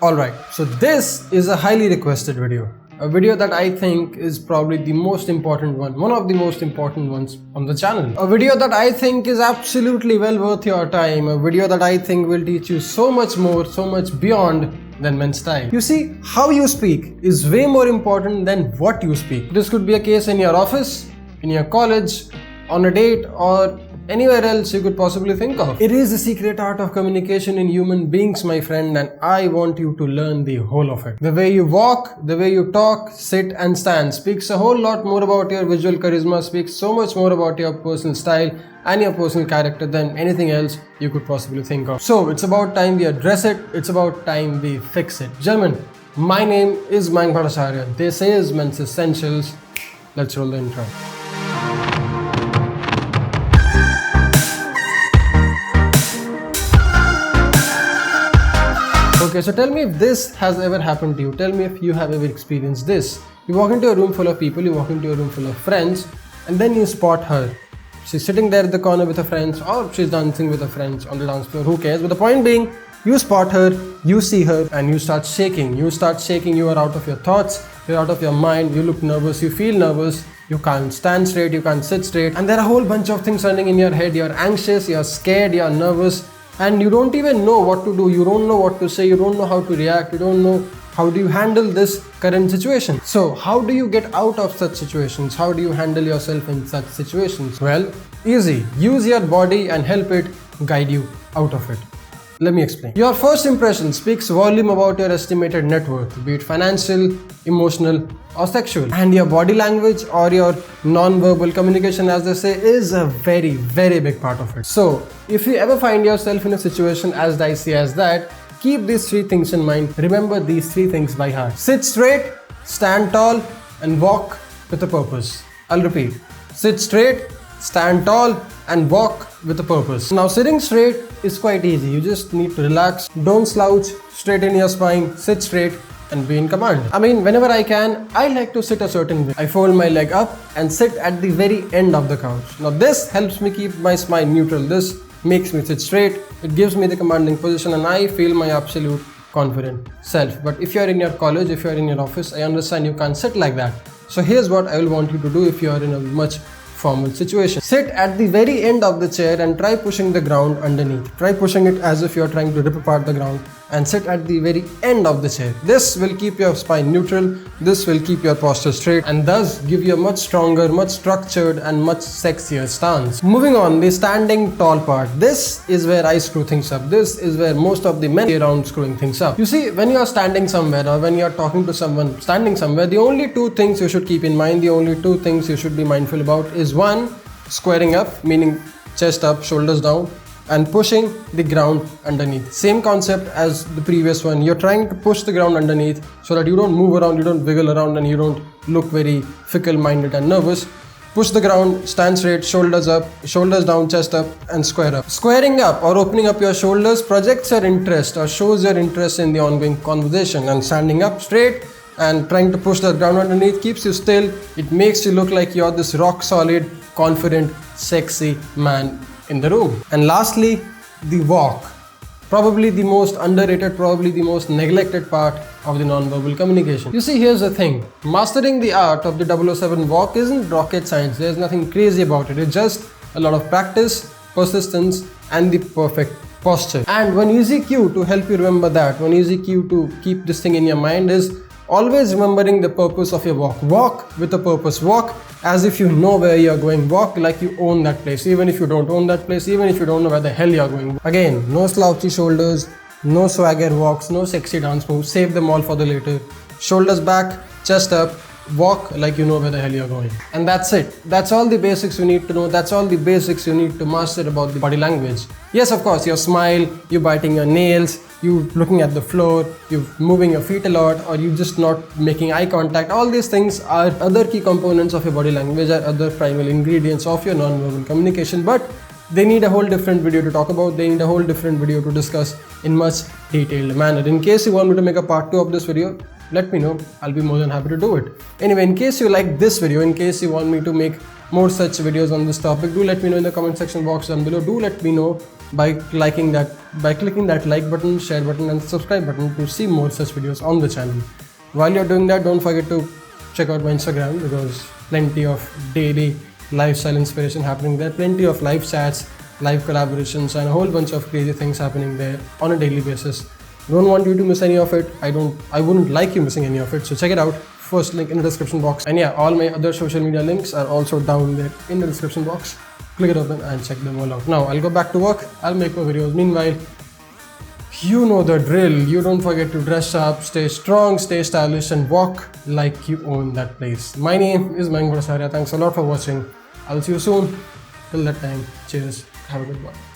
Alright, so this is a highly requested video. A video that I think is probably the most important one of the most important ones on the channel. A video that I think is absolutely well worth your time. A video that I think will teach you so much more, so much beyond than men's style. You see, how you speak is way more important than what you speak. This could be a case in your office, in your college, on a date, or anywhere else you could possibly think of. It is the secret art of communication in human beings, my friend, and I want you to learn the whole of it. The way you walk, the way you talk, sit and stand speaks a whole lot more about your visual charisma, speaks so much more about your personal style and your personal character than anything else you could possibly think of. So it's about time we address it, it's about time we fix it. Gentlemen, my name is Mayank Bhattacharya. This is Men's Essentials. Let's roll the intro. Okay, so tell me if this has ever happened to you. Tell me if you have ever experienced this. You walk into a room full of people, you walk into a room full of friends, and then you spot her. She's sitting there at the corner with her friends, or she's dancing with her friends on the dance floor, who cares? But the point being, you spot her, you see her, and you start shaking. You start shaking, you are out of your thoughts, you're out of your mind, you look nervous, you feel nervous, you can't stand straight, you can't sit straight, and there are a whole bunch of things running in your head. You're anxious, you're scared, you're nervous, and you don't even know what to do, you don't know what to say, you don't know how to react, you don't know how do you handle this current situation. So how do you get out of such situations? How do you handle yourself in such situations? Well, easy. Use your body and help it guide you out of it. Let me explain. Your first impression speaks volume about your estimated net worth, be it financial, emotional, or sexual. And your body language or your non-verbal communication, as they say, is a very, very big part of it. So, if you ever find yourself in a situation as dicey as that, keep these three things in mind. Remember these three things by heart. Sit straight, stand tall, and walk with a purpose. I'll repeat. Sit straight, stand tall, and walk with a purpose. Now, sitting straight is quite easy. You just need to relax, don't slouch, straighten your spine, sit straight, and be in command. I mean, whenever I can, I like to sit a certain way. I fold my leg up and sit at the very end of the couch. Now, this helps me keep my spine neutral. This makes me sit straight. It gives me the commanding position, and I feel my absolute confident self. But if you're in your college, if you're in your office, I understand you can't sit like that. So here's what I will want you to do if you're in a much formal situation. Sit at the very end of the chair and try pushing the ground underneath. Try pushing it as if you're trying to rip apart the ground, and sit at the very end of the chair. This will keep your spine neutral, this will keep your posture straight, and thus give you a much stronger, much structured, and much sexier stance. Moving on, the standing tall part. This is where I screw things up. This is where most of the men around screwing things up. You see, when you're standing somewhere or when you're talking to someone standing somewhere, the only two things you should keep in mind, the only two things you should be mindful about is one, squaring up, meaning chest up, shoulders down, and pushing the ground underneath. Same concept as the previous one. You're trying to push the ground underneath so that you don't move around, you don't wiggle around, and you don't look very fickle-minded and nervous. Push the ground, stand straight, shoulders up, shoulders down, chest up, and square up. Squaring up or opening up your shoulders projects your interest or shows your interest in the ongoing conversation, and standing up straight and trying to push the ground underneath keeps you still. It makes you look like you're this rock solid, confident, sexy man in the room. And lastly, the walk. Probably the most underrated, probably the most neglected part of the non-verbal communication. You see, here's the thing. Mastering the art of the 007 walk isn't rocket science. There's nothing crazy about it. It's just a lot of practice, persistence, and the perfect posture. And one easy cue to help you remember that, one easy cue to keep this thing in your mind is always remembering the purpose of your walk. Walk with a purpose. Walk as if you know where you're going. Walk like you own that place, even if you don't own that place, even if you don't know where the hell you're going. Again, no slouchy shoulders, no swagger walks, no sexy dance moves. Save them all for the later. Shoulders back, chest up, walk like you know where the hell you're going. And that's it. That's all the basics you need to know. That's all the basics you need to master about the body language. Yes, of course, your smile, you biting your nails, you looking at the floor, you moving your feet a lot, or you just not making eye contact. All these things are other key components of your body language, are other primary ingredients of your non-verbal communication, but they need a whole different video to talk about. They need a whole different video to discuss in much detailed manner. In case you want me to make a part 2 of this video, let me know. I'll be more than happy to do it. Anyway, in case you like this video, in case you want me to make more such videos on this topic, do let me know in the comment section box down below. Do let me know by clicking that like button, share button and subscribe button to see more such videos on the channel. While you're doing that, don't forget to check out my Instagram, because plenty of daily lifestyle inspiration happening there, plenty of live chats, live collaborations and a whole bunch of crazy things happening there on a daily basis. Don't want you to miss any of it. I wouldn't like you missing any of it, so check it out. First link in the description box, and yeah, all my other social media links are also down there in the description box. Click it open and check them all out. Now I'll go back to work, I'll make my videos. Meanwhile, you know the drill. You don't forget to dress up, stay strong, stay stylish and walk like you own that place. My name is Mayank Bhattacharya. Thanks a lot for watching. I'll see you soon. Till that time, cheers. Have a good one.